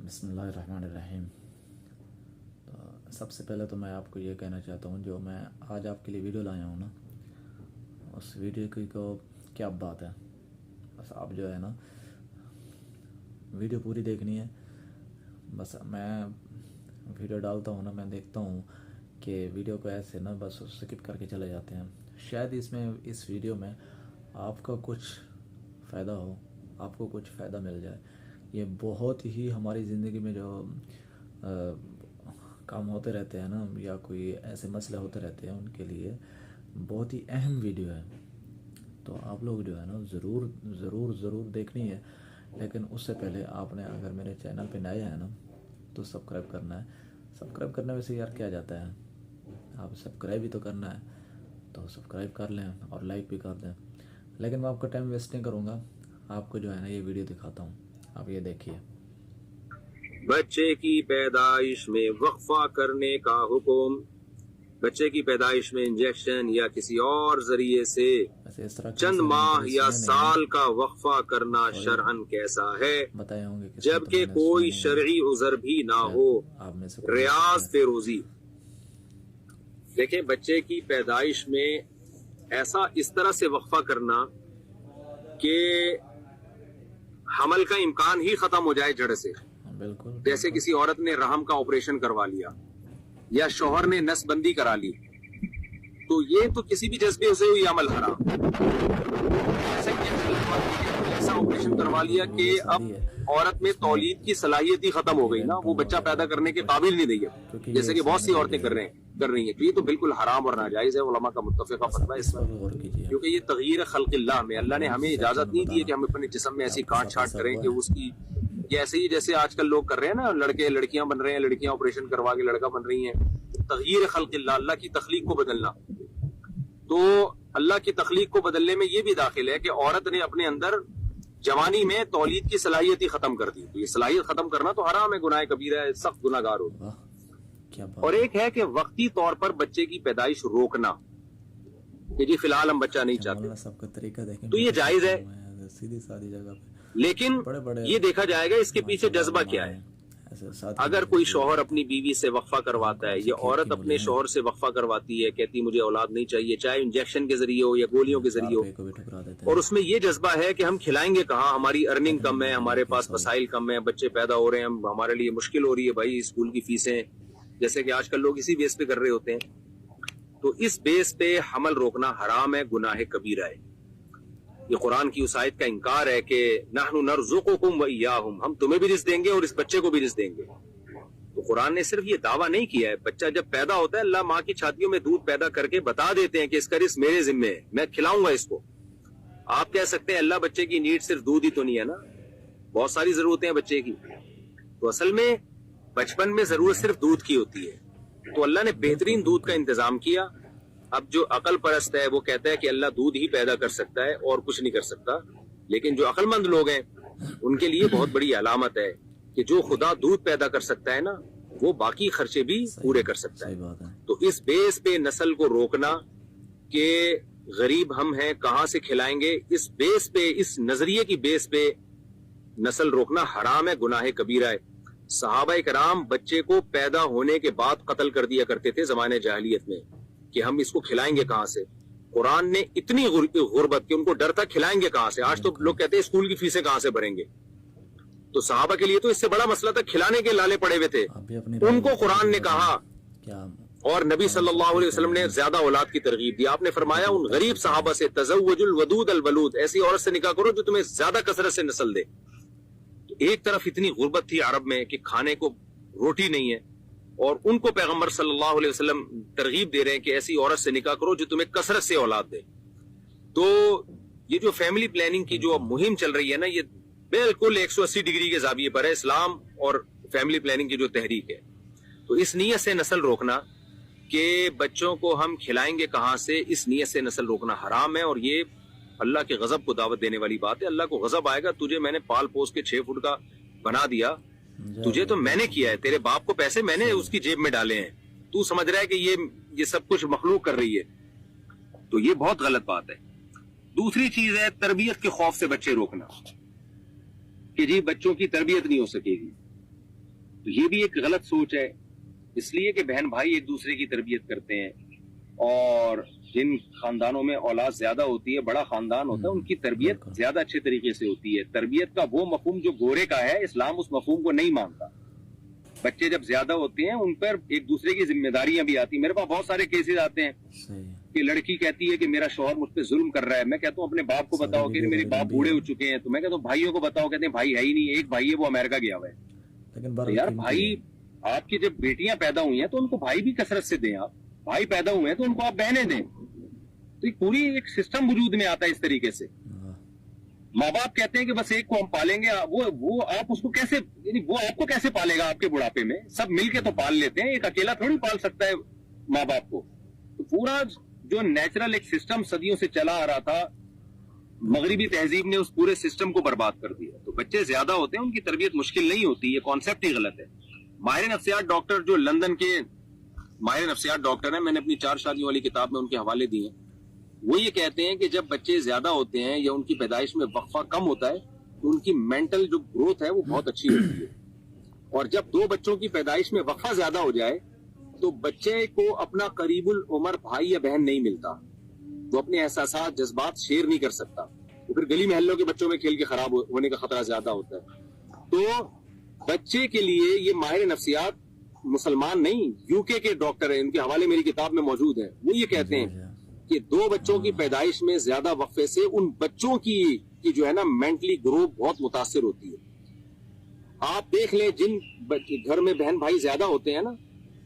بسم اللہ الرحمن الرحیم۔ تو سب سے پہلے تو میں آپ کو یہ کہنا چاہتا ہوں، جو میں آج آپ کے لیے ویڈیو لایا ہوں نا، اس ویڈیو کی کو کیا بات ہے، بس آپ جو ہے نا ویڈیو پوری دیکھنی ہے۔ بس میں ویڈیو ڈالتا ہوں نا، میں دیکھتا ہوں کہ ویڈیو کو ایسے نا بس سکپ کر کے چلے جاتے ہیں۔ شاید اس ویڈیو میں آپ کا کچھ فائدہ ہو، آپ کو کچھ فائدہ مل جائے۔ یہ بہت ہی ہماری زندگی میں جو کام ہوتے رہتے ہیں نا، یا کوئی ایسے مسئلے ہوتے رہتے ہیں، ان کے لیے بہت ہی اہم ویڈیو ہے۔ تو آپ لوگ جو ہے نا ضرور دیکھنی ہے۔ لیکن اس سے پہلے آپ نے اگر میرے چینل پہ نئے ہیں نا تو سبسکرائب کرنا ہے۔ سبسکرائب کرنے میں سے یار کیا جاتا ہے، آپ سبسکرائب ہی تو کرنا ہے، تو سبسکرائب کر لیں اور لائک بھی کر دیں۔ لیکن میں آپ کا ٹائم ویسٹ نہیں کروں گا، آپ کو جو ہے نا یہ ویڈیو دکھاتا ہوں، آپ یہ دیکھیے۔ بچے کی پیدائش میں وقفہ کرنے کا حکم۔ بچے کی پیدائش میں انجیکشن یا کسی اور ذریعے سے چند ماہ یا سال کا وقفہ کرنا شرعاً کیسا ہے، جبکہ کوئی شرعی عذر بھی نہ ہو۔ ریاض فیروزی۔ دیکھیں، بچے کی پیدائش میں اس طرح سے وقفہ کرنا کہ حمل کا امکان ہی ختم ہو جائے جڑ سے، جیسے کسی عورت نے رحم کا آپریشن کروا لیا یا شوہر نے نس بندی کرا لی، تو یہ تو کسی بھی جذبے سے ہوئی عمل حرام۔ ایسا آپریشن کروا لیا کہ اب عورت میں تولید کی صلاحیت ہی ختم ہو گئی نا، وہ بچہ پیدا کرنے کے قابل نہیں رہی ہے، جیسے کہ بہت سی عورتیں کر رہی ہیں، تو یہ تو بالکل حرام اور ناجائز ہے۔ علماء کا متفقہ فتویٰ اس پر، کیونکہ یہ تغییر خلق اللہ میں، اللہ نے ہمیں اجازت نہیں دی ہے کہ ہم اپنے جسم میں ایسی کاٹ چھانٹ کریں کہ اس کی ایسے ہی جیسے آج کل لوگ کر رہے ہیں نا، لڑکے لڑکیاں بن رہے ہیں، لڑکیاں آپریشن کروا کے لڑکا بن رہی ہیں۔ تغییر خلق اللہ، اللہ کی تخلیق کو بدلنا، تو اللہ کی تخلیق کو بدلنے میں یہ بھی داخل ہے کہ عورت نے اپنے اندر جوانی میں تولید کی صلاحیت ہی ختم کر دی، تو یہ صلاحیت ختم کرنا تو حرام ہے، گناہ کبیرہ ہے، سخت گناہ گار ہوگا۔ اور ایک ہے کہ وقتی طور پر بچے کی پیدائش روکنا، کہ جی فی الحال ہم بچہ نہیں چاہتے، تو یہ جائز ہے، سیدھی سادی جگہ پہ، لیکن یہ دیکھا جائے گا اس کے پیچھے جذبہ کیا ہے۔ اگر کوئی شوہر اپنی بیوی سے وقفہ کرواتا ہے یا عورت اپنے شوہر سے وقفہ کرواتی ہے، کہتی مجھے اولاد نہیں چاہیے، چاہے انجیکشن کے ذریعے ہو یا گولیوں کے ذریعے ہو، اور اس میں یہ جذبہ ہے کہ ہم کھلائیں گے کہاں، ہماری ارننگ کم ہے، ہمارے پاس وسائل کم ہیں، بچے پیدا ہو رہے ہیں، ہمارے لیے مشکل ہو رہی ہے بھائی، اسکول کی فیسیں، جیسے کہ آج کل لوگ اسی بیس پہ کر رہے ہوتے ہیں، تو اس بیس پہ حمل روکنا حرام ہے، گناہ کبیرہ ہے۔ یہ قرآن کی اس آیت کا انکار ہے کہ نحن نرزقکم وإیاہم، ہم تمہیں بھی رزق دیں گے اور اس بچے کو بھی رزق دیں گے۔ تو قرآن نے صرف یہ دعویٰ نہیں کیا ہے، بچہ جب پیدا ہوتا ہے اللہ ماں کی چھاتیوں میں دودھ پیدا کر کے بتا دیتے ہیں کہ اس کا رزق میرے ذمہ ہے، میں کھلاؤں گا اس کو۔ آپ کہہ سکتے ہیں اللہ بچے کی نیڈ صرف دودھ ہی تو نہیں ہے نا، بہت ساری ضرورتیں ہیں بچے کی، تو اصل میں بچپن میں ضرورت صرف دودھ کی ہوتی ہے، تو اللہ نے بہترین دودھ کا انتظام کیا۔ اب جو عقل پرست ہے وہ کہتا ہے کہ اللہ دودھ ہی پیدا کر سکتا ہے اور کچھ نہیں کر سکتا، لیکن جو عقل مند لوگ ہیں ان کے لیے بہت بڑی علامت ہے کہ جو خدا دودھ پیدا کر سکتا ہے نا، وہ باقی خرچے بھی پورے کر سکتا ہے۔ تو اس بیس پہ نسل کو روکنا کہ غریب ہم ہیں کہاں سے کھلائیں گے، اس بیس پہ، اس نظریے کی بیس پہ نسل روکنا حرام ہے، گناہ کبیرہ ہے۔ صحابہ کرام بچے کو پیدا ہونے کے بعد قتل کر دیا کرتے تھے زمانے جاہلیت میں، کہ ہم اس کو کھلائیں گے کہاں سے۔ قرآن نے اتنی غربت کہ ان کو ڈر تھا کھلائیں گے کہاں سے۔ آج تو لوگ کہتے ہیں اسکول کی فیسیں کہاں سے بھریں گے، تو صحابہ کے لیے تو اس سے بڑا مسئلہ تھا، کھلانے کے لالے پڑے ہوئے تھے، ان کو قرآن نے کہا، اور نبی صلی اللہ علیہ وسلم نے زیادہ اولاد کی ترغیب دی۔ آپ نے فرمایا ان غریب صحابہ سے تزوج الودود الولود، ایسی عورت سے نکاح کرو جو تمہیں زیادہ کثرت سے نسل دے۔ تو ایک طرف اتنی غربت تھی عرب میں کہ کھانے کو روٹی نہیں ہے، اور ان کو پیغمبر صلی اللہ علیہ وسلم ترغیب دے رہے ہیں کہ ایسی عورت سے نکاح کرو جو تمہیں کثرت سے اولاد دے۔ تو یہ جو فیملی پلاننگ کی جو مہم چل رہی ہے نا، یہ بالکل 180 ڈگری کے زاویے پر ہے، اسلام اور فیملی پلاننگ کی جو تحریک ہے۔ تو اس نیت سے نسل روکنا کہ بچوں کو ہم کھلائیں گے کہاں سے، اس نیت سے نسل روکنا حرام ہے، اور یہ اللہ کے غضب کو دعوت دینے والی بات ہے۔ اللہ کو غضب آئے گا، تجھے میں نے پال پوس کے 6 فٹ کا بنا دیا، تجھے تو میں نے کیا ہے، تیرے باپ کو پیسے میں نے اس کی جیب میں ڈالے ہیں، تو سمجھ رہا ہے کہ یہ سب کچھ مخلوق کر رہی ہے، تو یہ بہت غلط بات ہے۔ دوسری چیز ہے تربیت کے خوف سے بچے روکنا، کہ جی بچوں کی تربیت نہیں ہو سکے گی، تو یہ بھی ایک غلط سوچ ہے، اس لیے کہ بہن بھائی ایک دوسرے کی تربیت کرتے ہیں، اور جن خاندانوں میں اولاد زیادہ ہوتی ہے، بڑا خاندان ہوتا ہے، ان کی تربیت بالکل زیادہ اچھے طریقے سے ہوتی ہے. تربیت کا وہ مفہوم جو گورے کا ہے، اسلام اس مفہوم کو نہیں مانتا. بچے جب زیادہ ہوتے ہیں ان پر ایک دوسرے کی ذمہ داریاں بھی آتی ہیں. میرے پاس بہت سارے کیسز آتے ہیں صحیح. کہ لڑکی کہتی ہے کہ میرا شوہر مجھ پہ ظلم کر رہا ہے. میں کہتا ہوں اپنے باپ کو بتاؤ کہ میرے باپ بوڑھے ہو چکے ہیں. تو میں کہتا ہوں بھائیوں کو بتاؤ. کہتے ہیں بھائی ہے ہی نہیں، ایک بھائی ہے وہ امریکہ گیا ہوا ہے. لیکن یار بھائی، آپ کی جب بیٹیاں پیدا ہوئی ہیں تو ان کو بھائی بھی کثرت سے دیں. آپ بھائی پیدا ہوئے ہیں تو ان کو آپ بہنیں دیں. تو یہ پوری ایک سسٹم وجود میں آتا ہے اس طریقے سے. ماں باپ کہتے ہیں کہ بس ایک کو ہم پالیں گے، وہ آپ اس کو کیسے، یعنی وہ آپ کو کیسے پالے گا آپ کے بڑھاپے میں؟ سب مل کے تو پال لیتے ہیں، ایک اکیلا تھوڑی پال سکتا ہے ماں باپ کو. تو پورا جو نیچرل ایک سسٹم صدیوں سے چلا آ رہا تھا، مغربی تہذیب نے اس پورے سسٹم کو برباد کر دیا. تو بچے زیادہ ہوتے ہیں، ان کی تربیت مشکل نہیں ہوتی، یہ کانسیپٹ ہی غلط ہے. ماہر نفسیات ڈاکٹر جو لندن کے ماہر نفسیات ڈاکٹر ہیں، میں نے اپنی 4 شادیوں والی کتاب میں ان کے حوالے دیے ہیں. وہ یہ کہتے ہیں کہ جب بچے زیادہ ہوتے ہیں یا ان کی پیدائش میں وقفہ کم ہوتا ہے تو ان کی مینٹل جو گروتھ ہے وہ بہت اچھی ہوتی ہے. اور جب 2 بچوں کی پیدائش میں وقفہ زیادہ ہو جائے تو بچے کو اپنا قریب العمر بھائی یا بہن نہیں ملتا. وہ اپنے احساسات، جذبات شیئر نہیں کر سکتا. تو پھر گلی محلوں کے بچوں میں کھیل کے خراب ہونے کا خطرہ زیادہ ہوتا ہے. تو بچے کے لیے یہ ماہر نفسیات مسلمان نہیں، یو کے ڈاکٹر ہیں، ان کے حوالے میری کتاب میں موجود ہیں. وہ یہ کہتے ہیں کہ 2 بچوں کی پیدائش میں زیادہ وقفے سے ان بچوں کی جو ہے نا مینٹلی گروتھ بہت متاثر ہوتی ہے. آپ دیکھ لیں جن گھر میں بہن بھائی زیادہ ہوتے ہیں نا،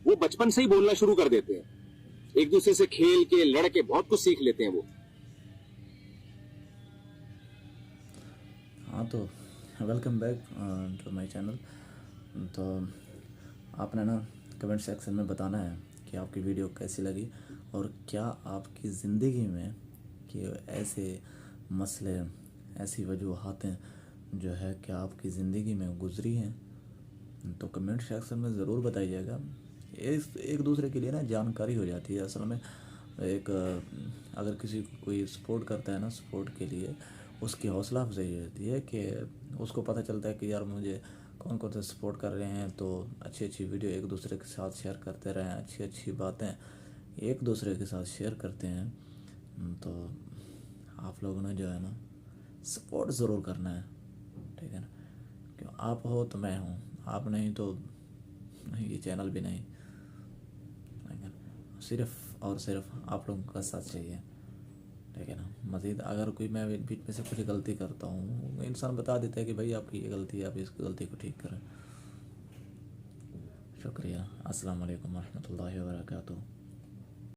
وہ بچپن سے ہی بولنا شروع کر دیتے ہیں، ایک دوسرے سے کھیل کے لڑ کے بہت کچھ سیکھ لیتے ہیں وہ. ہاں تو welcome back to my channel. تو آپ نے نا کمنٹ سیکشن میں بتانا ہے کہ آپ کی ویڈیو کیسی لگی اور کیا آپ کی زندگی میں کہ ایسے مسئلے، ایسی وجوہاتیں جو ہے کہ آپ کی زندگی میں گزری ہیں. تو کمنٹ سیکشن میں ضرور بتائیے گا. ایک دوسرے کے لیے نا جانکاری ہو جاتی ہے. اصل میں ایک اگر کسی کو کوئی سپورٹ کرتا ہے نا، سپورٹ کے لیے اس کی حوصلہ افزائی ہوتی ہے کہ اس کو پتہ چلتا ہے کہ یار مجھے کون کون سے سپورٹ کر رہے ہیں. تو اچھی اچھی ویڈیو ایک دوسرے کے ساتھ شیئر کرتے رہیں، اچھی اچھی باتیں ایک دوسرے کے ساتھ شیئر کرتے ہیں. تو آپ لوگوں نے جو ہے نا سپورٹ ضرور کرنا ہے، ٹھیک ہے نا. کہ آپ ہو تو میں ہوں، آپ نہیں تو یہ چینل بھی نہیں. صرف اور صرف آپ لوگوں کا ساتھ چاہیے، ٹھیک ہے نا. مزید اگر کوئی میں بیچ میں سے کچھ غلطی کرتا ہوں، انسان بتا دیتا ہے کہ بھائی آپ کی یہ غلطی ہے، آپ اس غلطی کو ٹھیک کریں. شکریہ. السلام علیکم ورحمۃ اللہ وبرکاتہ.